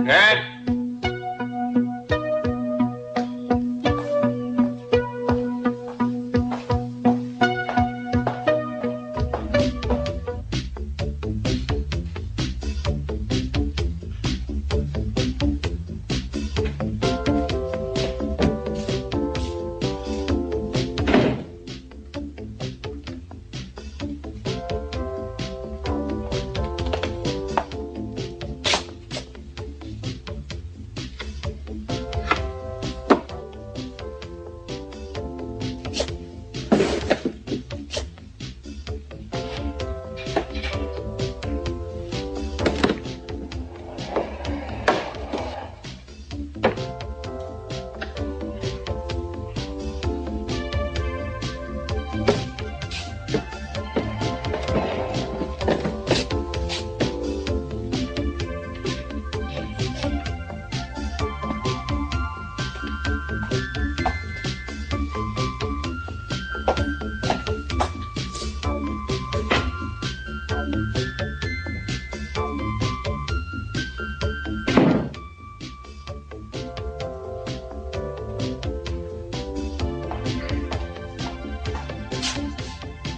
Dad?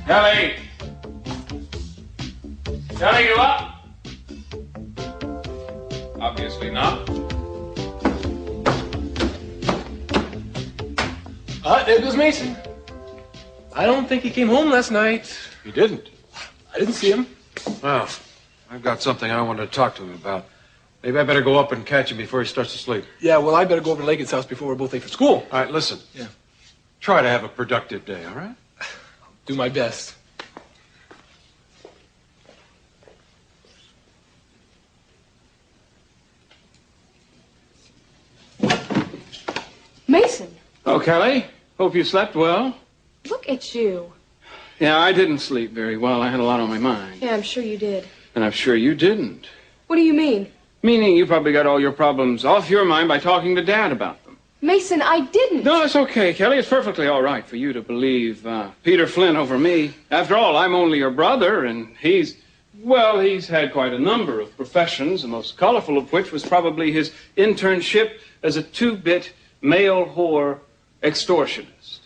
Kelly! Kelly, you up? Obviously not. There goes Mason. I don't think he came home last night. He didn't? I didn't see him. Well, I've got something I wanted to talk to him about. Maybe I better go up and catch him before he starts to sleep. Yeah, well, I better go over to Lake's house before we're both late for school. All right, listen. Yeah. Try to have a productive day, all right? Do my best. Mason, Oh, Kelly, hope you slept well. look at you. Yeah, I didn't sleep very well. I had a lot on my mind. Yeah, I'm sure you did. And I'm sure you didn't. What do you mean? Meaning you probably got all your problems off your mind by talking to Dad about them. Mason, I didn't. No, it's okay, Kelly. It's perfectly all right for you to believe Peter Flynn over me. After all, I'm only your brother, and he's had quite a number of professions, the most colorful of which was probably his internship as a two-bit male whore extortionist.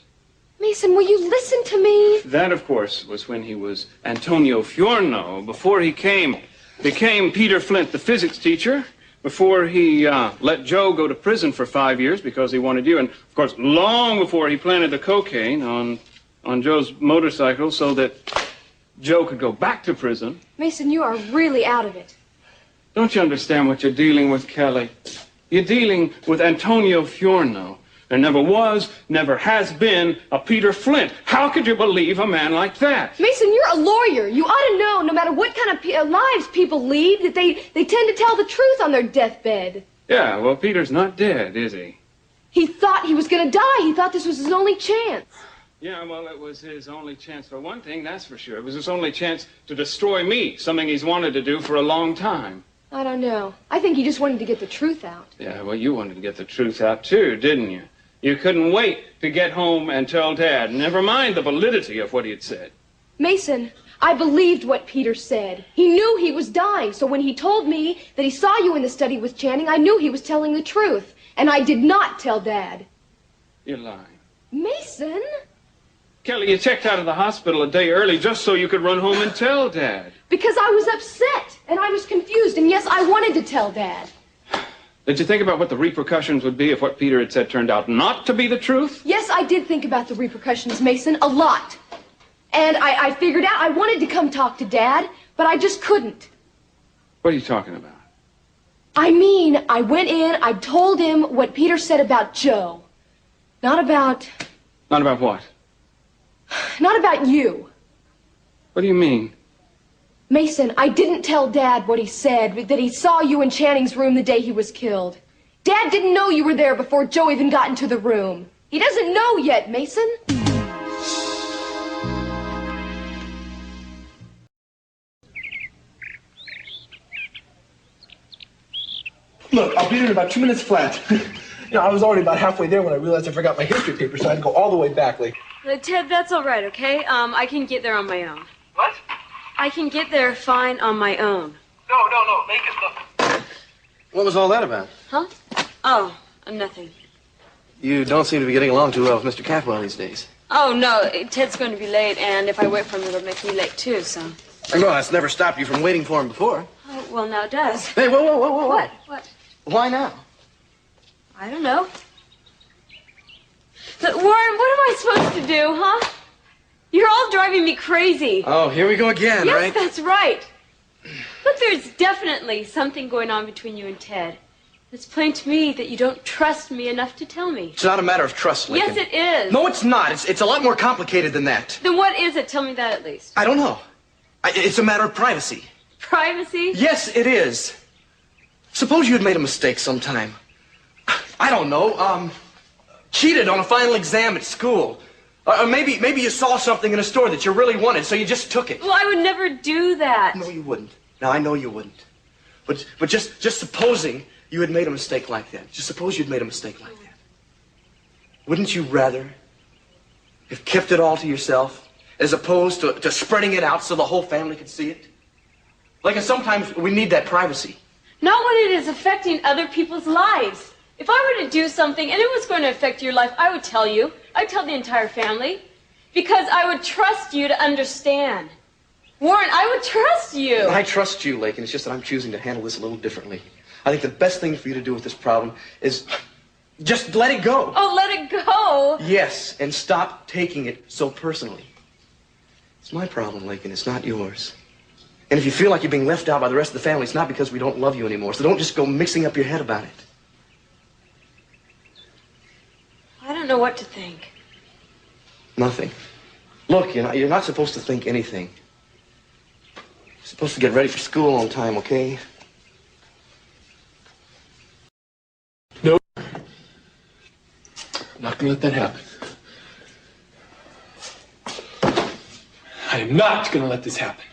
Mason, will you listen to me? That, of course, was when he was Antonio Fiorno, before he became Peter Flint, the physics teacher, before he let Joe go to prison for 5 years because he wanted you, and, of course, long before he planted the cocaine on Joe's motorcycle so that Joe could go back to prison. Mason, you are really out of it. Don't you understand what you're dealing with, Kelly? You're dealing with Antonio Fiorno. There never was, never has been a Peter Flint. How could you believe a man like that? Mason, you're a lawyer. You ought to know, no matter what kind of lives people lead, that they tend to tell the truth on their deathbed. Yeah, well, Peter's not dead, is he? He thought he was going to die. He thought this was his only chance. Yeah, well, it was his only chance for one thing, that's for sure. It was his only chance to destroy me, something he's wanted to do for a long time. I don't know. I think he just wanted to get the truth out. Yeah, well, you wanted to get the truth out, too, didn't you? You couldn't wait to get home and tell Dad, never mind the validity of what he had said. Mason, I believed what Peter said. He knew he was dying, so when he told me that he saw you in the study with Channing, I knew he was telling the truth. And I did not tell Dad. You're lying. Mason? Kelly, you checked out of the hospital a day early just so you could run home and tell Dad. Because I was upset, and I was confused, and yes, I wanted to tell Dad. Did you think about what the repercussions would be if what Peter had said turned out not to be the truth? Yes, I did think about the repercussions, Mason, a lot. And I figured out I wanted to come talk to Dad, but I just couldn't. What are you talking about? I mean, I went in, I told him what Peter said about Joe. Not about... Not about what? Not about you. What do you mean? Mason, I didn't tell Dad what he said, that he saw you in Channing's room the day he was killed. Dad didn't know you were there before Joe even got into the room. He doesn't know yet, Mason. Look, I'll be there in about 2 minutes flat. I was already about halfway there when I realized I forgot my history paper, so I had to go all the way back, Lake. Ted, that's all right, okay? I can get there on my own. What? I can get there fine on my own. No, Lake, look. What was all that about? Huh? Oh, nothing. You don't seem to be getting along too well with Mr. Capwell these days. Oh, no, Ted's going to be late, and if I wait for him, it'll make me late, too, so... Well, that's never stopped you from waiting for him before. Oh, well, now it does. Hey, whoa. What? What? Why now? I don't know. But, Warren, what am I supposed to do, huh? You're all driving me crazy. Oh, here we go again, yes, right? Yes, that's right. Look, there's definitely something going on between you and Ted. It's plain to me that you don't trust me enough to tell me. It's not a matter of trust, Lincoln. Yes, it is. No, it's not. It's a lot more complicated than that. Then what is it? Tell me that at least. I don't know. It's a matter of privacy. Privacy? Yes, it is. Suppose you had made a mistake sometime. I don't know, cheated on a final exam at school. Or maybe you saw something in a store that you really wanted, so you just took it. Well, I would never do that. No, you wouldn't. Now, I know you wouldn't. But just supposing you had made a mistake like that. Just suppose you'd made a mistake like that. Wouldn't you rather have kept it all to yourself as opposed to spreading it out so the whole family could see it? Like, sometimes we need that privacy. Not when it is affecting other people's lives. If I were to do something and it was going to affect your life, I would tell you. I'd tell the entire family. Because I would trust you to understand. Warren, I would trust you. I trust you, Lakin. It's just that I'm choosing to handle this a little differently. I think the best thing for you to do with this problem is just let it go. Oh, let it go? Yes, and stop taking it so personally. It's my problem, Lakin. It's not yours. And if you feel like you're being left out by the rest of the family, it's not because we don't love you anymore. So don't just go mixing up your head about it. I don't know what to think. Nothing. Look, you're not supposed to think anything. You're supposed to get ready for school on time, okay? No. I'm not going to let that happen. I am not going to let this happen.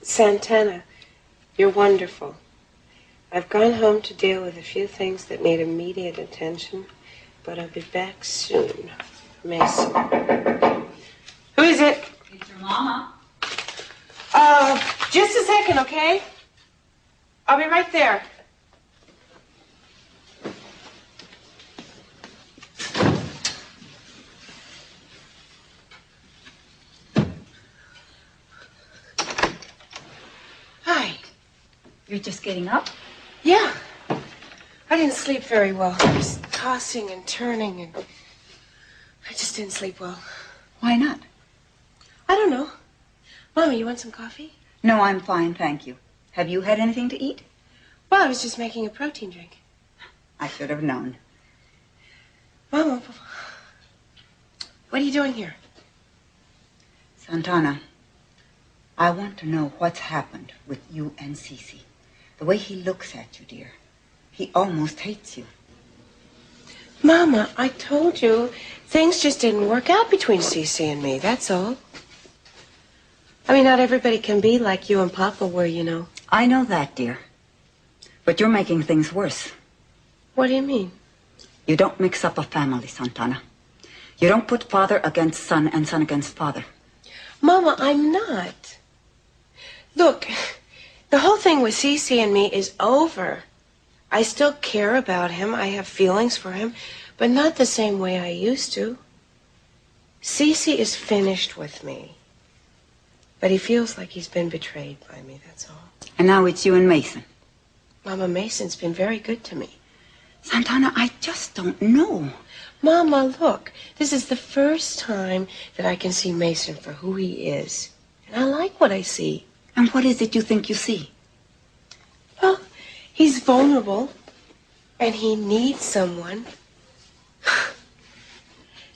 Santana, you're wonderful. I've gone home to deal with a few things that need immediate attention, but I'll be back soon. Mason. Who is it? It's your mama. Just a second, okay? I'll be right there. Hi. You're just getting up? Yeah. I didn't sleep very well. I was tossing and turning, and I just didn't sleep well. Why not? I don't know. Mama, you want some coffee? No, I'm fine, thank you. Have you had anything to eat? Well, I was just making a protein drink. I should have known. Mama, what are you doing here? Santana, I want to know what's happened with you and Cece. The way he looks at you, dear. He almost hates you. Mama, I told you things just didn't work out between Cece and me, that's all. I mean, not everybody can be like you and Papa were, you know. I know that, dear. But you're making things worse. What do you mean? You don't mix up a family, Santana. You don't put father against son and son against father. Mama, I'm not. Look, the whole thing with Cece and me is over. I still care about him. I have feelings for him, but not the same way I used to. Cece is finished with me. But he feels like he's been betrayed by me, that's all. And now it's you and Mason. Mama, Mason's been very good to me. Santana, I just don't know. Mama, look, this is the first time that I can see Mason for who he is. And I like what I see. And what is it you think you see? Well, he's vulnerable. And he needs someone.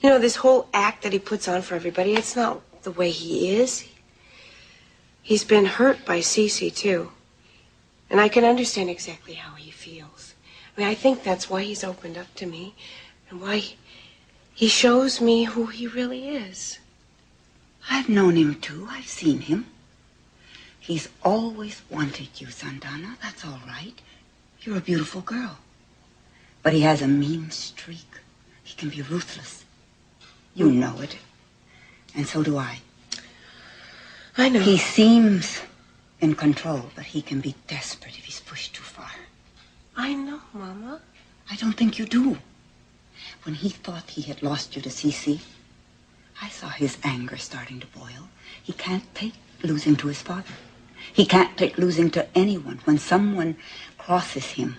You know, this whole act that he puts on for everybody, it's not the way he is. He's been hurt by Cece, too. And I can understand exactly how he feels. I mean, I think that's why he's opened up to me and why he shows me who he really is. I've known him, too. I've seen him. He's always wanted you, Santana. That's all right. You're a beautiful girl. But he has a mean streak. He can be ruthless. You know it. And so do I. I know. He seems in control, but he can be desperate if he's pushed too far. I know, Mama. I don't think you do. When he thought he had lost you to Cece, I saw his anger starting to boil. He can't take losing to his father. He can't take losing to anyone. When someone crosses him,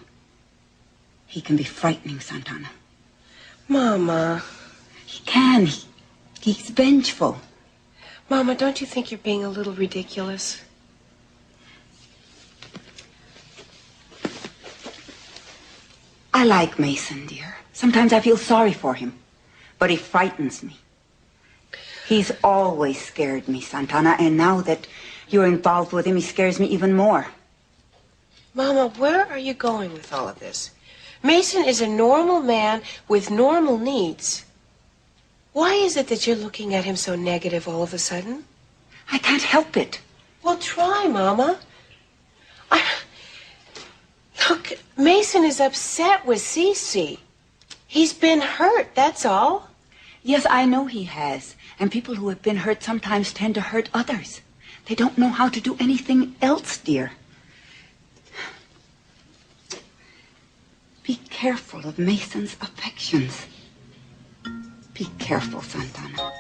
he can be frightening, Santana. Mama. He can. He's vengeful. Mama, don't you think you're being a little ridiculous? I like Mason, dear. Sometimes I feel sorry for him, but he frightens me. He's always scared me, Santana, and now that you're involved with him, he scares me even more. Mama, where are you going with all of this? Mason is a normal man with normal needs. Why is it that you're looking at him so negative all of a sudden? I can't help it. Well, try, Mama. Look, Mason is upset with Cece. He's been hurt, that's all. Yes, I know he has. And people who have been hurt sometimes tend to hurt others. They don't know how to do anything else, dear. Be careful of Mason's affections. Be careful, Santana.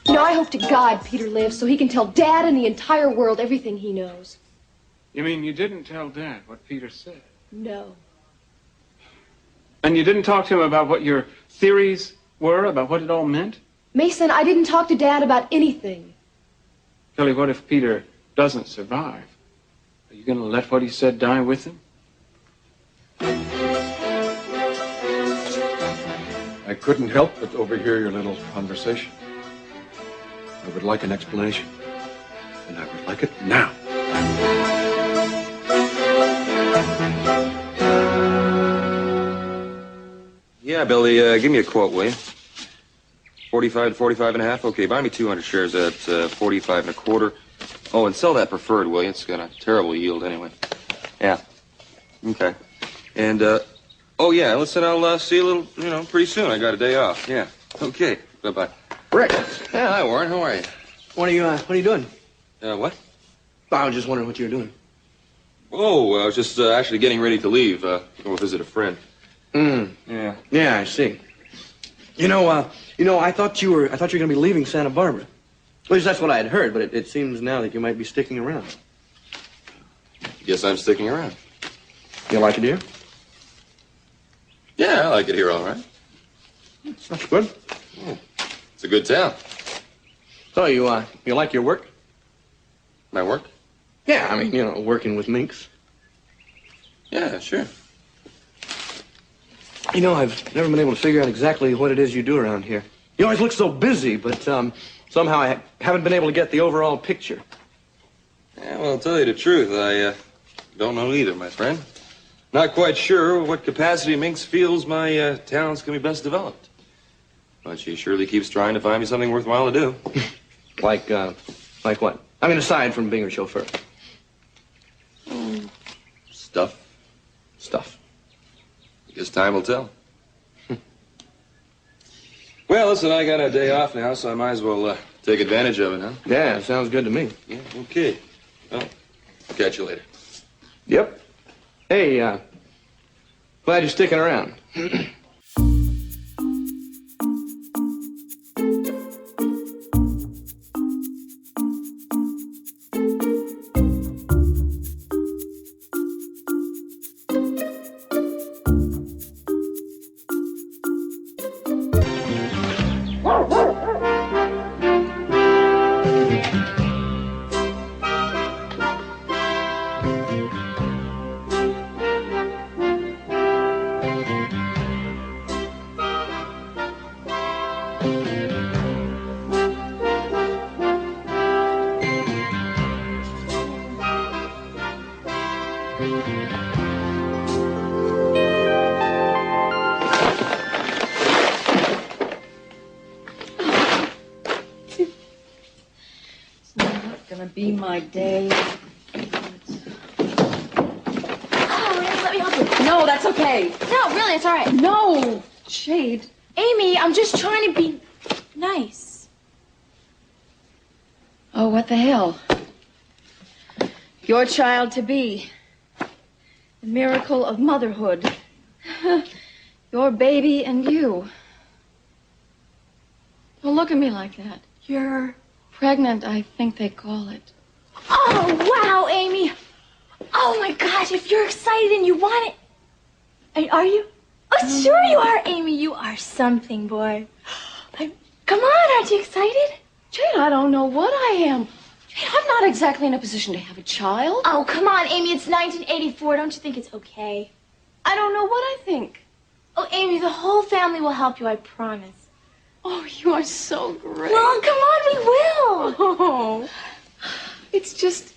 You know, I hope to God Peter lives so he can tell Dad and the entire world everything he knows. You mean you didn't tell Dad what Peter said? No. And you didn't talk to him about what your theories were, about what it all meant? Mason, I didn't talk to Dad about anything. Kelly, what if Peter doesn't survive? Are you going to let what he said die with him? I couldn't help but overhear your little conversation. I would like an explanation. And I would like it now. Yeah, Billy, give me a quote, will you? 45 to 45 and a half? Okay, buy me 200 shares at 45 and a quarter. Oh, and sell that preferred, will you? It's got a terrible yield anyway. Yeah. Okay. And, oh, yeah, listen, I'll see you a little, pretty soon. I got a day off. Yeah. Okay. Bye-bye. Rick. Yeah, hi, Warren. How are you? What are you doing? What? I was just wondering what you were doing. Oh, I was just actually getting ready to leave. Go visit a friend. Yeah. Yeah, I see. I thought you were going to be leaving Santa Barbara. At least that's what I had heard, but it seems now that you might be sticking around. Guess I'm sticking around. You like it here? Yeah, I like it here all right. That's good. Yeah. It's a good town. So you like your work? My work? Yeah, I mean, working with minks. Yeah, sure. I've never been able to figure out exactly what it is you do around here. You always look so busy, but somehow I haven't been able to get the overall picture. Yeah, well, I'll tell you the truth. I don't know either, my friend. Not quite sure what capacity Minx feels my talents can be best developed. But she surely keeps trying to find me something worthwhile to do. Like what? I mean, aside from being her chauffeur. Stuff. I guess time will tell. Well, listen, I got a day off now, so I might as well take advantage of it, huh? Yeah, sounds good to me. Yeah, okay. Well, catch you later. Yep. Hey, glad you're sticking around. Be my day. Oh, let me help you. No, that's okay. No, really, it's all right. No, Shade. Amy, I'm just trying to be nice. Oh, what the hell? Your child to be. The miracle of motherhood. Your baby and you. Don't look at me like that. You're pregnant, I think they call it. Oh, wow, Amy. Oh, my gosh, if you're excited and you want it. Are you? Oh, sure you are, Amy. You are something, boy. Come on, aren't you excited? Jane, I don't know what I am. Jane, I'm not exactly in a position to have a child. Oh, come on, Amy. It's 1984. Don't you think it's okay? I don't know what I think. Oh, Amy, the whole family will help you, I promise. Oh, you are so great. Well, come on, we will. Oh, it's just,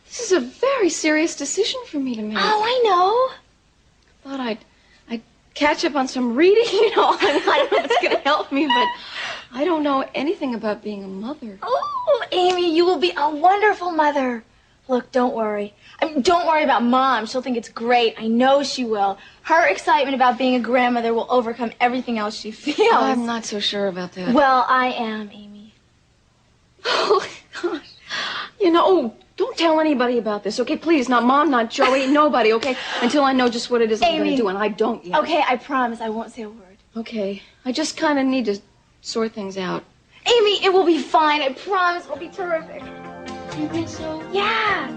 this is a very serious decision for me to make. Oh, I know. Thought I'd catch up on some reading, you know. I don't know if it's going to help me, but I don't know anything about being a mother. Oh, Amy, you will be a wonderful mother. Look, don't worry. I mean, don't worry about Mom. She'll think it's great. I know she will. Her excitement about being a grandmother will overcome everything else she feels. I'm not so sure about that. Well, I am, Amy. Oh, gosh. You know, don't tell anybody about this, okay? Please, not Mom, not Joey, nobody, okay? Until I know just what it is I'm going to do, and I don't yet. Okay, I promise I won't say a word. Okay. I just kind of need to sort things out. Amy, it will be fine. I promise it'll be terrific. You think so? Yeah.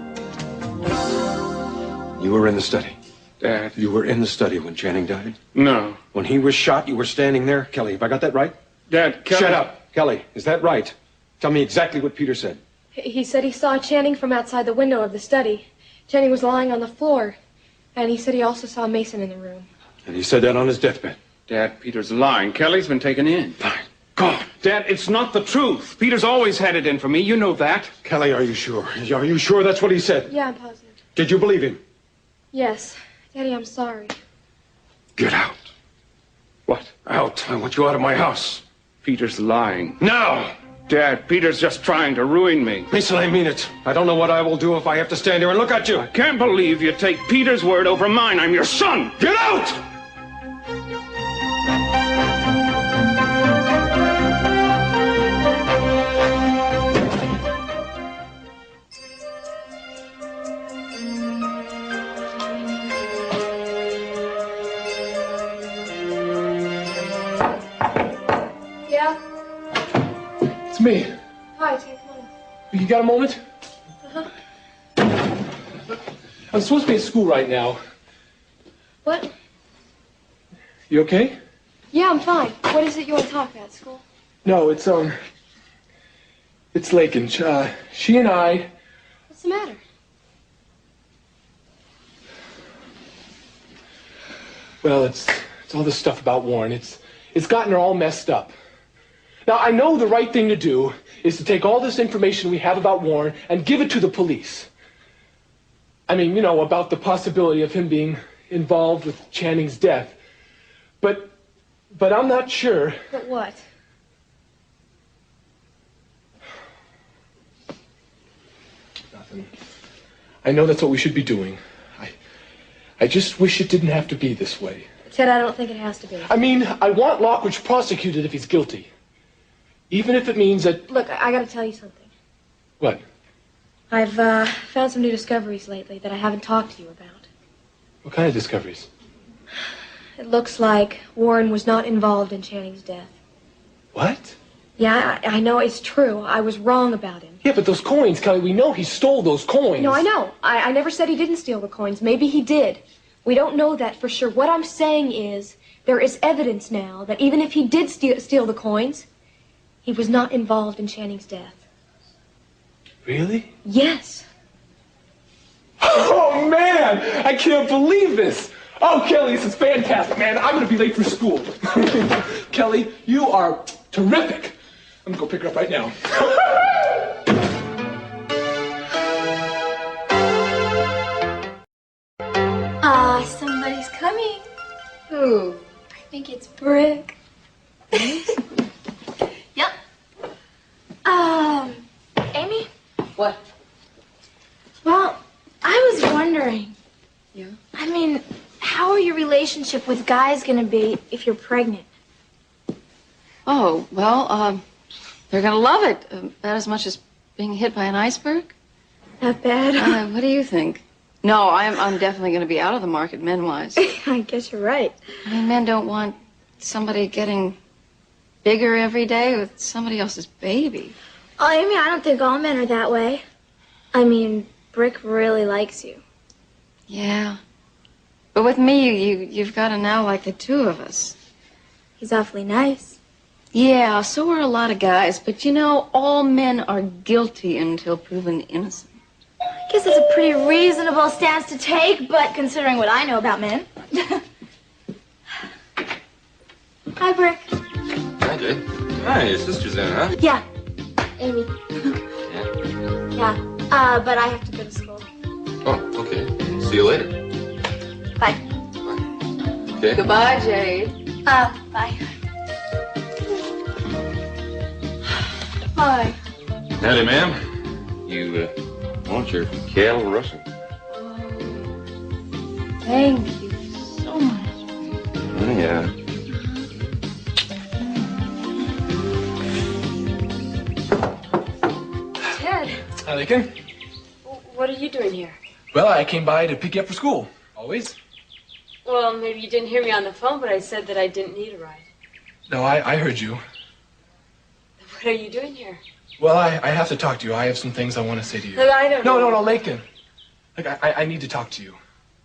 You were in the study. Dad. You were in the study when Channing died? No. When he was shot, you were standing there? Kelly, have I got that right? Dad, Kelly... Shut up. Kelly, is that right? Tell me exactly what Peter said. He said he saw Channing from outside the window of the study. Channing was lying on the floor. And he said he also saw Mason in the room. And he said that on his deathbed. Dad, Peter's lying. Kelly's been taken in. Fine. God. Dad, it's not the truth. Peter's always had it in for me. You know that. Kelly, are you sure? Are you sure that's what he said? Yeah, I'm positive. Did you believe him? Yes. Daddy, I'm sorry. Get out. What? Out. I want you out of my house. Peter's lying. Now! Dad, Peter's just trying to ruin me. Mason, I mean it. I don't know what I will do if I have to stand here and look at you. I can't believe you take Peter's word over mine. I'm your son. Get out! It's me. Hi, Tim, come on. You got a moment? Uh-huh. I'm supposed to be at school right now. What? You okay? Yeah, I'm fine. What is it you want to talk about at school? No, it's Lakin. She and I... What's the matter? Well, it's all this stuff about Warren. It's gotten her all messed up. Now, I know the right thing to do is to take all this information we have about Warren and give it to the police. I mean, you know, about the possibility of him being involved with Channing's death. But I'm not sure. But what? Nothing. I know that's what we should be doing. I just wish it didn't have to be this way. Ted, I don't think it has to be. I mean, I want Lockridge prosecuted if he's guilty. Even if it means that... Look, I gotta tell you something. What? I've found some new discoveries lately that I haven't talked to you about. What kind of discoveries? It looks like Warren was not involved in Channing's death. What? Yeah, I know it's true. I was wrong about him. Yeah, but those coins, Kelly, we know he stole those coins. No, I know. I never said he didn't steal the coins. Maybe he did. We don't know that for sure. What I'm saying is there is evidence now that even if he did steal the coins, he was not involved in Channing's death. Really? Yes. Oh, man! I can't believe this! Oh, Kelly, this is fantastic, man. I'm gonna be late for school. Kelly, you are terrific. I'm gonna go pick her up right now. Somebody's coming. Who? I think it's Brick. Yep. Amy? What? Well, I was wondering. Yeah? I mean, how are your relationship with guys gonna be if you're pregnant? Oh, well, they're gonna love it. About as much as being hit by an iceberg. Not bad. What do you think? No, I'm definitely going to be out of the market, men-wise. I guess you're right. I mean, men don't want somebody getting bigger every day with somebody else's baby. Oh, Amy, I don't think all men are that way. I mean, Brick really likes you. Yeah. But with me, you've got to now like the two of us. He's awfully nice. Yeah, so are a lot of guys. But you know, all men are guilty until proven innocent. I guess it's a pretty reasonable stance to take, but considering what I know about men. Hi, Brick. Hi, Jade. Hi, your sister's in, huh? Yeah, Amy. Yeah. Yeah, but I have to go to school. Oh, okay. See you later. Bye. Okay. Goodbye, Jade. Bye. Bye. Howdy, ma'am. You, want your cattle Russian? Thank you so much. Oh, yeah. Ted, Hi, Lincoln. what are you doing here? Well, I came by to pick you up for school. Always. Well, maybe you didn't hear me on the phone, but I said that I didn't need a ride. No, I heard you. What are you doing here? Well, I have to talk to you. I have some things I want to say to you. Look, I don't know. No, Lincoln. Look, I need to talk to you.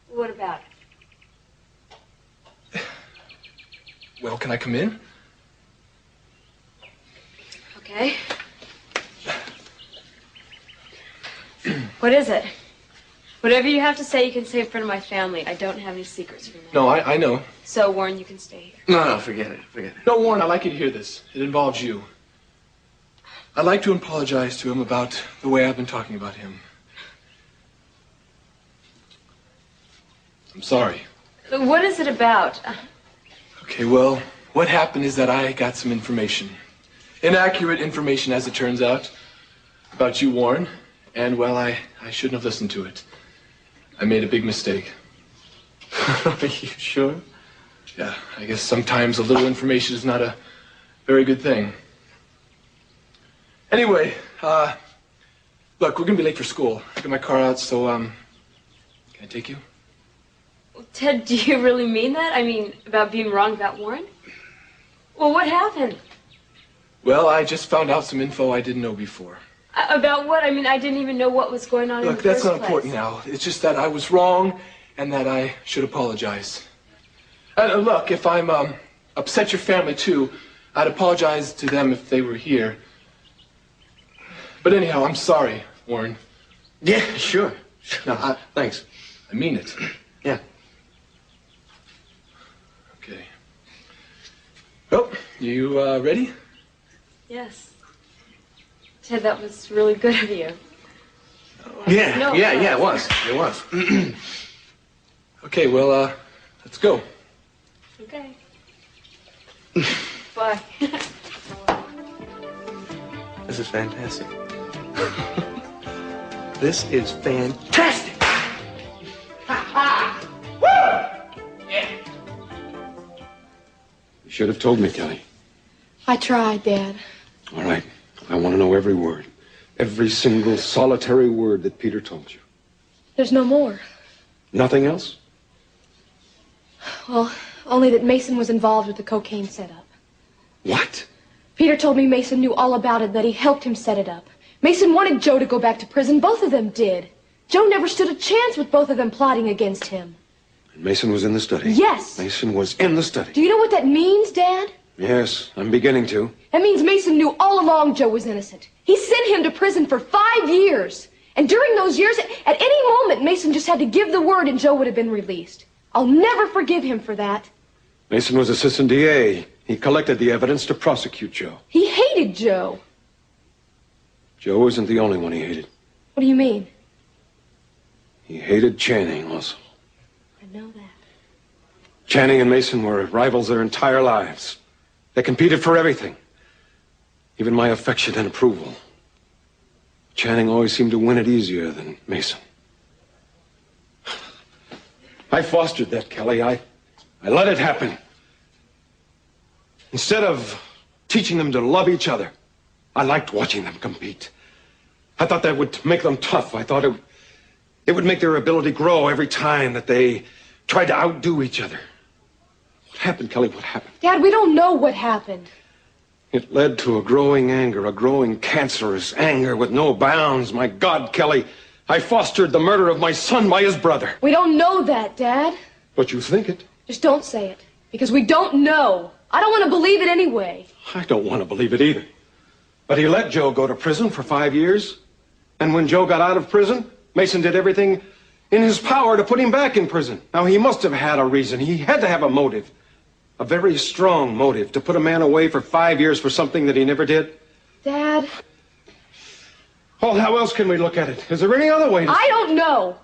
What about? Well, can I come in? Okay. What is it? Whatever you have to say, you can say in front of my family. I don't have any secrets from them. No, I know. So, Warren, you can stay here. No, forget it. No, Warren, I'd like you to hear this. It involves you. I'd like to apologize to him about the way I've been talking about him. I'm sorry. What is it about? Okay, well, what happened is that I got some information. Inaccurate information, as it turns out, about you, Warren. And, well, I shouldn't have listened to it. I made a big mistake. Are you sure? Yeah, I guess sometimes a little information is not a very good thing. Anyway, look, we're gonna be late for school. I got my car out, so, can I take you? Ted, do you really mean that? I mean, about being wrong about Warren? Well, what happened? Well, I just found out some info I didn't know before. About what? I mean, I didn't even know what was going on in the Look, that's first not place. important now. It's just that I was wrong and that I should apologize. Look, if I'm upset your family too, I'd apologize to them if they were here. But anyhow, I'm sorry, Warren. Yeah, sure. No, Thanks. I mean it. Yeah. Okay. Well, you ready? Yes. Ted, that was really good of you. Yeah, No, it was. It was. Okay, well, let's go. Okay. Bye. This is fantastic. This is fantastic. You should have told me, Kelly. I tried, Dad. All right. I want to know every word. Every single solitary word that Peter told you. There's no more. Nothing else? Well, only that Mason was involved with the cocaine setup. What? Peter told me Mason knew all about it, that he helped him set it up. Mason wanted Joe to go back to prison. Both of them did. Joe never stood a chance with both of them plotting against him. And Mason was in the study? Yes. Mason was in the study. Do you know what that means, Dad? Yes, I'm beginning to. That means Mason knew all along Joe was innocent. He sent him to prison for 5 years. And during those years, at any moment, Mason just had to give the word and Joe would have been released. I'll never forgive him for that. Mason was assistant DA. He collected the evidence to prosecute Joe. He hated Joe. Joe isn't the only one he hated. What do you mean? He hated Channing also. I know that. Channing and Mason were rivals their entire lives. They competed for everything, even my affection and approval. Channing always seemed to win it easier than Mason. I fostered that, Kelly. I let it happen. Instead of teaching them to love each other, I liked watching them compete. I thought that would make them tough. I thought it would make their ability grow every time that they tried to outdo each other. What happened, Kelly? What happened? Dad, we don't know what happened. It led to a growing anger, a growing cancerous anger with no bounds. My God, Kelly, I fostered the murder of my son by his brother. We don't know that, Dad. But you think it? Just don't say it. Because we don't know. I don't want to believe it anyway. I don't want to believe it either. But he let Joe go to prison for 5 years. And when Joe got out of prison, Mason did everything in his power to put him back in prison. Now, he must have had a reason. He had to have a motive. A very strong motive to put a man away for 5 years for something that he never did. Dad. Oh, how else can we look at it? Is there any other way to... I don't know.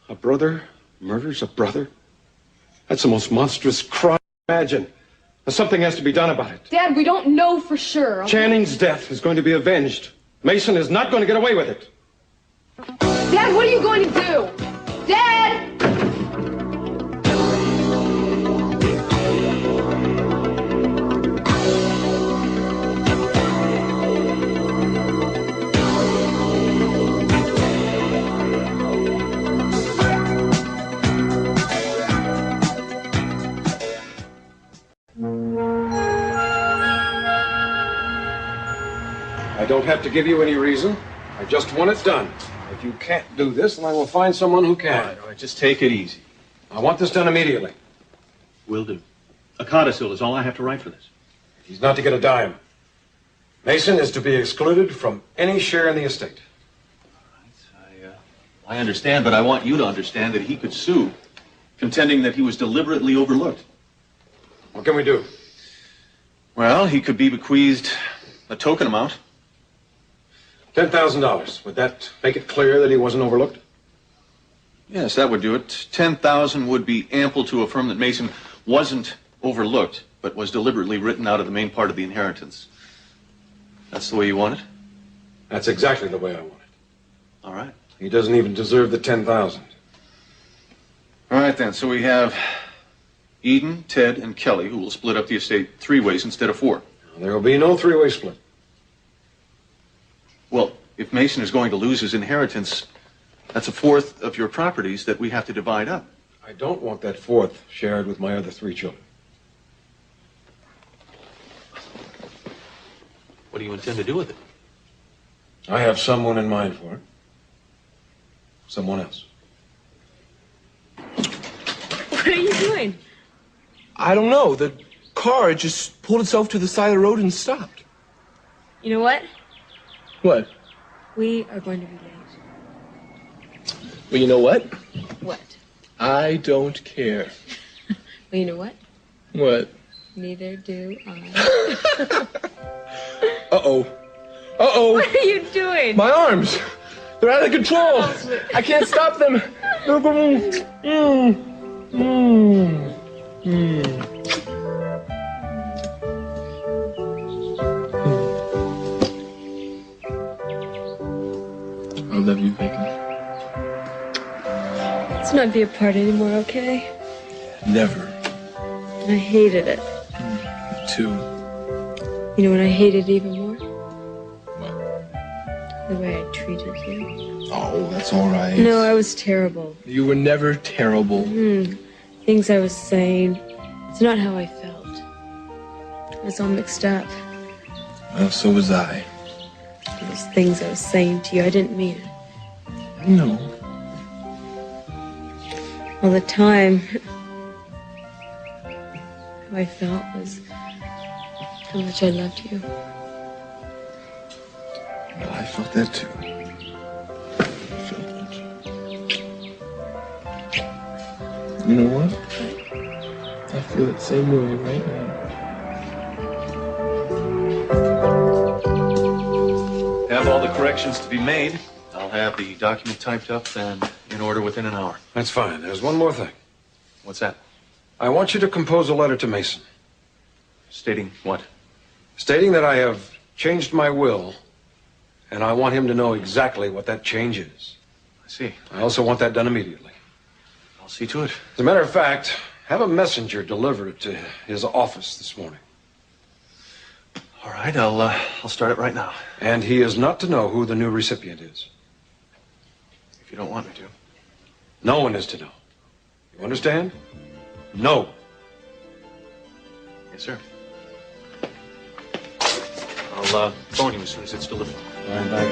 A brother murders a brother? That's the most monstrous crime I imagine. Something has to be done about it. Dad, we don't know for sure. Channing's death is going to be avenged. Mason is not going to get away with it. Dad, what are you going to do? Dad! I don't have to give you any reason. I just want it done. If you can't do this, then I will find someone who can. All right, just take it easy. I want this done immediately. Will do. A codicil is all I have to write for this. He's not to get a dime. Mason is to be excluded from any share in the estate. I understand, but I want you to understand that he could sue, contending that he was deliberately overlooked. What can we do? Well, he could be bequeathed a token amount. $10,000. Would that make it clear that he wasn't overlooked? Yes, that would do it. $10,000 would be ample to affirm that Mason wasn't overlooked, but was deliberately written out of the main part of the inheritance. That's the way you want it? That's exactly the way I want it. All right. He doesn't even deserve the $10,000. All right, then. So we have Eden, Ted, and Kelly, who will split up the estate 3 ways instead of 4. There will be no 3-way split. Well, if Mason is going to lose his inheritance, that's 1/4 of your properties that we have to divide up. I don't want that 1/4 shared with my other 3 children. What do you intend to do with it? I have someone in mind for it. Someone else. What are you doing? I don't know. The car just pulled itself to the side of the road and stopped. You know what? What? We are going to be late. Well, you know what? What? I don't care. Well, you know what? What? Neither do I. Uh-oh. Uh-oh. What are you doing? My arms. They're out of control. I can't stop them. They're going... I love you, Bacon. Let's not be apart anymore, okay? Never. I hated it. Me too. You know what I hated even more? The way I treated you. Oh, that's all right. No, I was terrible. You were never terrible. Things I was saying. It's not how I felt. I was all mixed up. Well, so was I. Those things I was saying to you, I didn't mean it. I know. All the time. how I felt was how much I loved you. Well, I felt that too. You know what? I feel the same way right now. Have all the corrections to be made. I'll have the document typed up and in order within an hour. That's fine. There's one more thing. What's that? I want you to compose a letter to Mason. Stating what? Stating that I have changed my will, and I want him to know exactly what that change is. I see. I also want that done immediately. I'll see to it. As a matter of fact, have a messenger deliver it to his office this morning. All right, I'll start it right now. And he is not to know who the new recipient is. If you don't want me to. No one is to know. You understand? No. Yes, sir. I'll phone you as soon as it's delivered. All right, bye.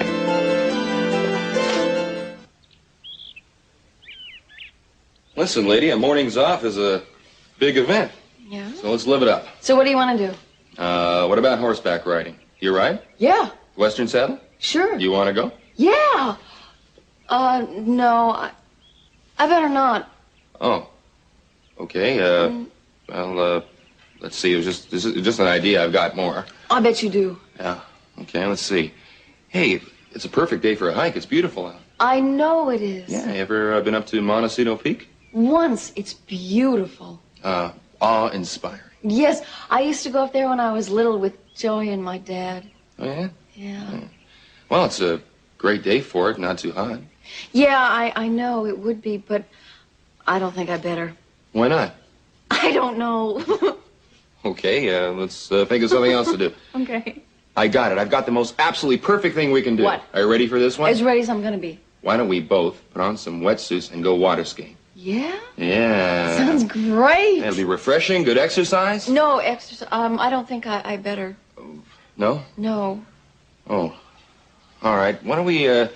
Listen, lady, a morning's off is a big event. Yeah? So let's live it up. So what do you want to do? What about horseback riding? You ride? Yeah, Western saddle? sure. You want to go? Yeah. No, I better not. Oh. Okay, well, let's see. This is just an idea. I've got more. I bet you do. Yeah. Okay, let's see. Hey, it's a perfect day for a hike. It's beautiful out. I know it is. Yeah, you ever been up to Montecito Peak? Once, it's beautiful. Awe-inspiring. Yes, I used to go up there when I was little with Joey and my dad. Oh, yeah? Yeah. Well, it's a great day for it, not too hot. Yeah, I know it would be, but I don't think I better. Why not? I don't know. Okay, let's think of something else to do. Okay. I got it. I've got the most absolutely perfect thing we can do. What? Are you ready for this one? As ready as I'm gonna be. Why don't we both put on some wetsuits and go water skiing? Yeah? Yeah. Sounds great. It'll be refreshing, good exercise. No, exercise. I don't think I better. No? No. Oh. All right. Why don't we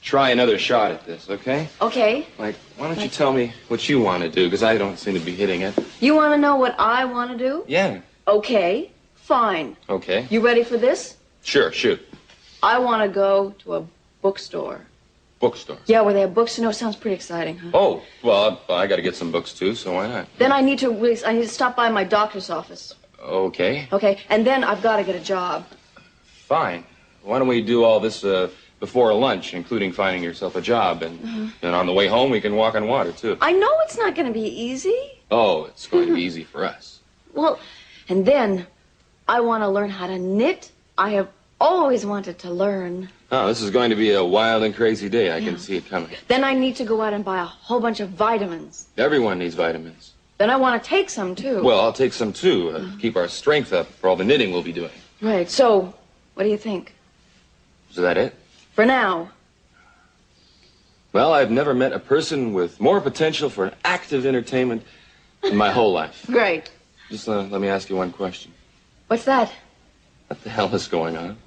try another shot at this, okay? Okay. Like, why don't you tell me what you want to do? Because I don't seem to be hitting it. You want to know what I want to do? Yeah. Okay. Fine. Okay. You ready for this? Sure, shoot. I want to go to a bookstore. Bookstore. Yeah, where they have books. You know, it sounds pretty exciting, huh? Oh, well, I got to get some books too, so why not? Then I need to stop by my doctor's office. Okay. Okay, and then I've got to get a job. Fine. Why don't we do all this before lunch, including finding yourself a job, and on the way home we can walk on water too. I know it's not going to be easy. Oh, it's going to be easy for us. Well, and then I want to learn how to knit. I have always wanted to learn. Oh, this is going to be a wild and crazy day. I can see it coming. Then I need to go out and buy a whole bunch of vitamins. Everyone needs vitamins. Then I want to take some too. Well, I'll take some too. Keep our strength up for all the knitting we'll be doing. Right. So, what do you think? Is that it? For now. Well, I've never met a person with more potential for an active entertainment in my whole life. Great. Just let me ask you one question. What's that? What the hell is going on?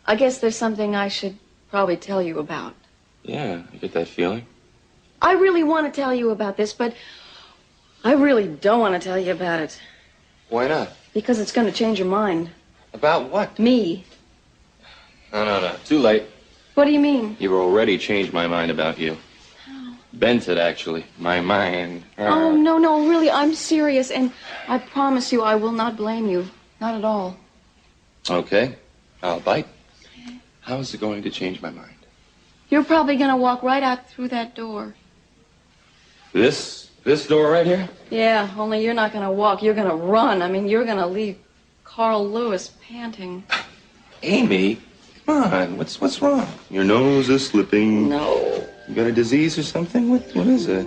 I guess there's something I should probably tell you about. Yeah, I get that feeling. I really want to tell you about this, but I really don't want to tell you about it. Why not? Because it's going to change your mind. About what? Me. No. Too late. What do you mean? You've already changed my mind about you. Bent it, actually. My mind. Oh, no, really, I'm serious, and I promise you I will not blame you. Not at all. Okay. I'll bite. How is it going to change my mind? You're probably going to walk right out through that door. This door right here? Yeah, only you're not going to walk. You're going to run. I mean, you're going to leave Carl Lewis panting. Amy, come on. What's wrong? Your nose is slipping. No. You got a disease or something? What is it?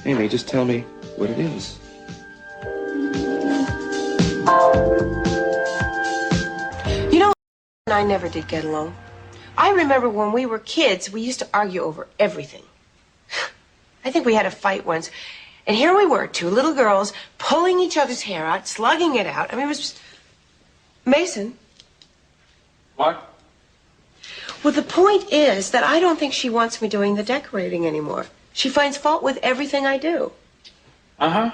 Amy, just tell me what it is. You know, and I never did get along. I remember when we were kids, we used to argue over everything. I think we had a fight once, and here we were, two little girls, pulling each other's hair out, slugging it out. I mean, it was just... Mason. What? Well, the point is that I don't think she wants me doing the decorating anymore. She finds fault with everything I do. Uh-huh.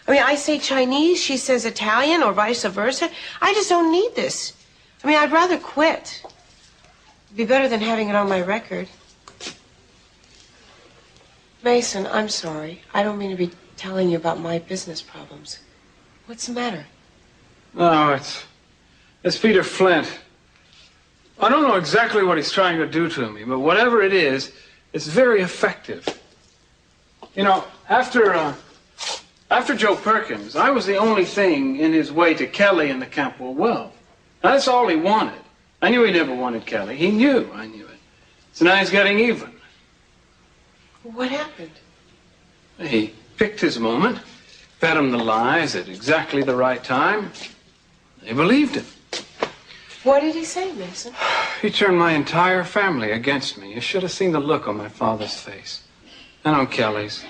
I mean, I say Chinese, she says Italian, or vice versa. I just don't need this. I mean, I'd rather quit. It'd be better than having it on my record. Mason, I'm sorry. I don't mean to be telling you about my business problems. What's the matter? No, it's Peter Flint. I don't know exactly what he's trying to do to me, but whatever it is, it's very effective. You know, after Joe Perkins, I was the only thing in his way to Kelly and the Campbell wealth. That's all he wanted. I knew he never wanted Kelly. He knew I knew it. So now he's getting even. What happened? He picked his moment, fed him the lies at exactly the right time. They believed him. What did he say, Mason? He turned my entire family against me. You should have seen the look on my father's face. And on Kelly's.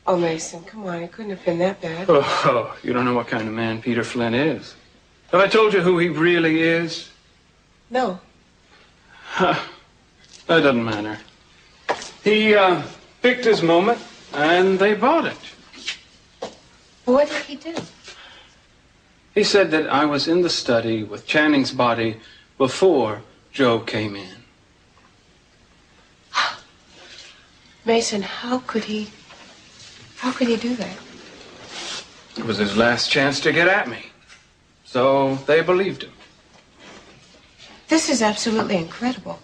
Oh, Mason, come on. It couldn't have been that bad. Oh, you don't know what kind of man Peter Flint is. Have I told you who he really is? No. That doesn't matter. He picked his moment, and they bought it. What did he do? He said that I was in the study with Channing's body before Joe came in. Mason, how could he do that? It was his last chance to get at me. So they believed him. This is absolutely incredible.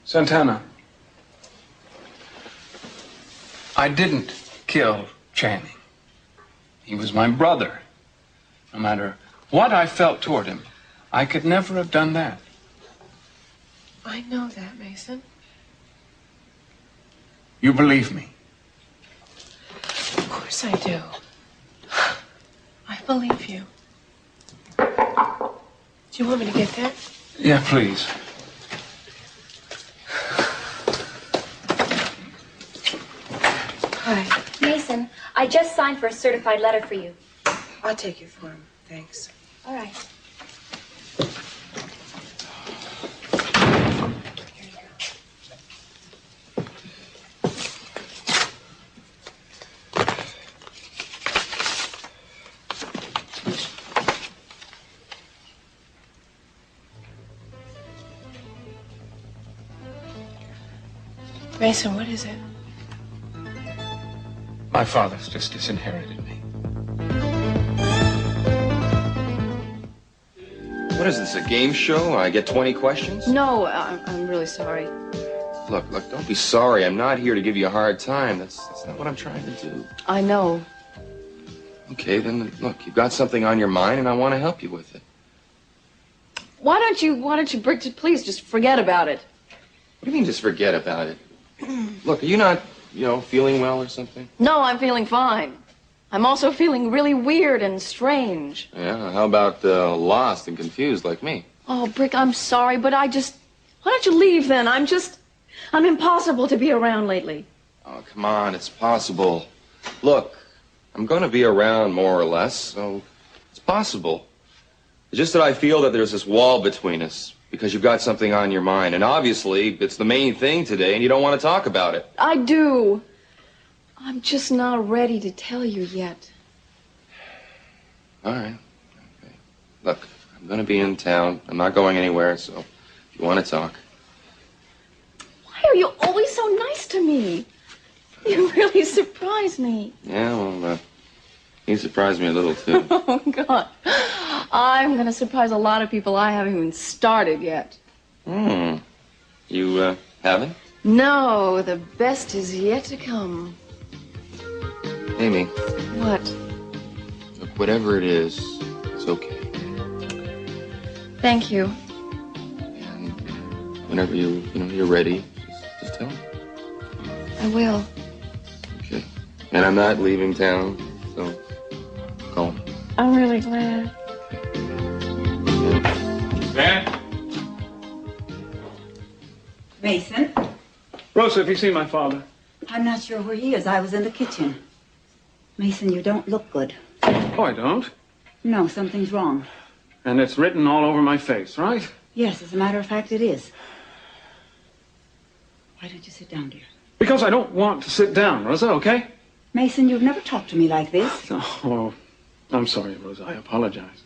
Santana, I didn't kill Channing. He was my brother. No matter what I felt toward him, I could never have done that. I know that, Mason. You believe me? Of course I do. I believe you. Do you want me to get that? Yeah, please. Hi. Mason, I just signed for a certified letter for you. I'll take your form. Thanks. All right. Mason, what is it? My father's just disinherited me. What is this, a game show? I get 20 questions? No, I'm really sorry. Look, don't be sorry. I'm not here to give you a hard time. That's not what I'm trying to do. I know. Okay, then, look, you've got something on your mind, and I want to help you with it. Why don't you, please just forget about it? What do you mean, just forget about it? Look, are you not, feeling well or something? No, I'm feeling fine. I'm also feeling really weird and strange. Yeah, how about lost and confused like me? Oh, Brick, I'm sorry, but why don't you leave then? I'm impossible to be around lately. Oh, come on, it's possible. Look, I'm going to be around more or less, so it's possible. It's just that I feel that there's this wall between us because you've got something on your mind. And obviously, it's the main thing today, and you don't want to talk about it. I do. I'm just not ready to tell you yet. All right. Okay. Look, I'm going to be in town. I'm not going anywhere, so if you want to talk. Why are you always so nice to me? You really surprise me. Yeah, well, you surprised me a little, too. Oh, God. I'm going to surprise a lot of people I haven't even started yet. You, haven't? No, the best is yet to come. Amy. What? Look, whatever it is, it's okay. Thank you. And whenever you're ready, just tell me. I will. Okay. And I'm not leaving town, so call me. I'm really glad. Van? Mason? Rosa, have you seen my father? I'm not sure where he is. I was in the kitchen. Mason, you don't look good. Oh, I don't. No, something's wrong. And it's written all over my face, right? Yes, as a matter of fact, it is. Why don't you sit down, dear? Because I don't want to sit down, Rosa, okay? Mason, you've never talked to me like this. Oh, I'm sorry, Rosa. I apologize.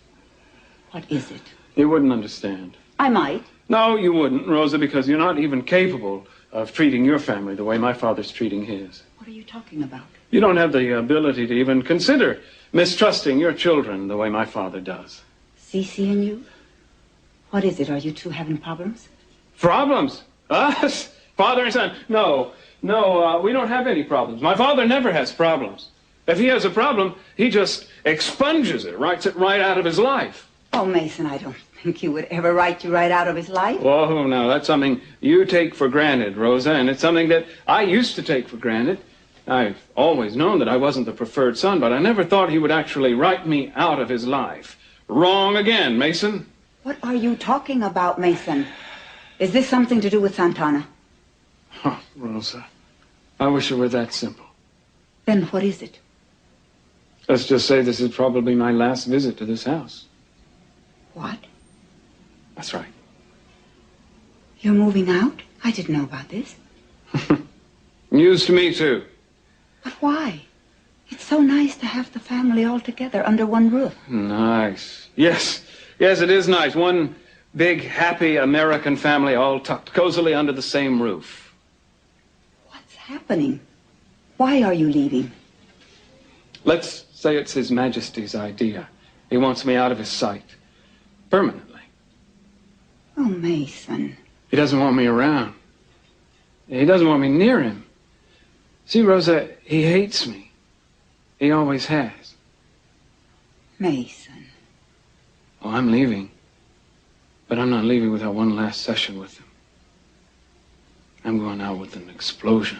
What is it? You wouldn't understand. I might. No, you wouldn't, Rosa, because you're not even capable of treating your family the way my father's treating his. What are you talking about? You don't have the ability to even consider mistrusting your children the way my father does. Cece and you? What is it? Are you two having problems? Problems? Us? Father and son? No, we don't have any problems. My father never has problems. If he has a problem, he just expunges it, writes it right out of his life. Oh, Mason, I don't think he would ever write you right out of his life. Whoa, no, that's something you take for granted, Rosa, and it's something that I used to take for granted. I've always known that I wasn't the preferred son, but I never thought he would actually write me out of his life. Wrong again, Mason. What are you talking about, Mason? Is this something to do with Santana? Oh, Rosa, I wish it were that simple. Then what is it? Let's just say this is probably my last visit to this house. What? That's right. You're moving out? I didn't know about this. News to me, too. But why? It's so nice to have the family all together under one roof. Nice. Yes, it is nice. One big, happy American family all tucked cozily under the same roof. What's happening? Why are you leaving? Let's say it's His Majesty's idea. He wants me out of his sight. Permanently. Oh, Mason. He doesn't want me around. He doesn't want me near him. See, Rosa, he hates me. He always has. Mason. Oh, I'm leaving. But I'm not leaving without one last session with him. I'm going out with an explosion.